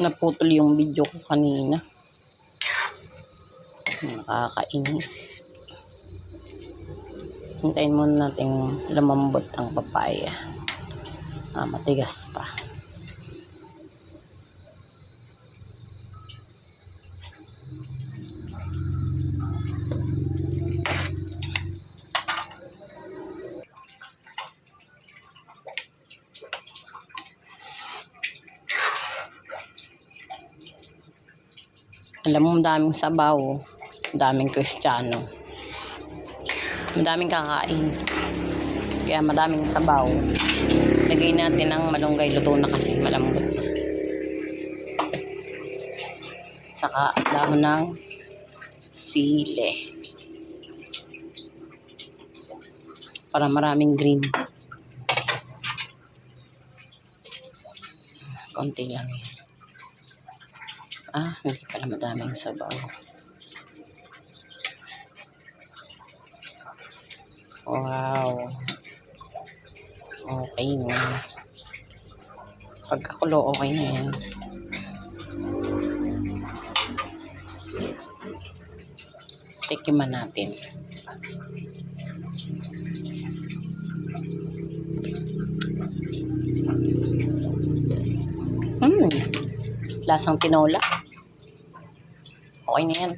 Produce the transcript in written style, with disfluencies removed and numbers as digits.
Naputol yung video ko kanina. Nakakainis. Hintayin muna natin lumambot ang papaya. Matigas pa. Alam mo, daming sabaw, daming Kristiyano, madaming kakain, kaya madaming sabaw. Lagay natin ang malunggay, luto na kasi, malambot na. Saka dahon ng sili para maraming green. Konti lang yan. Hindi pala madaming sabaw. Wow. Okay na. Pagkakulo, okay na yan. Tikiman natin. Lasang tinola. Okay na yan.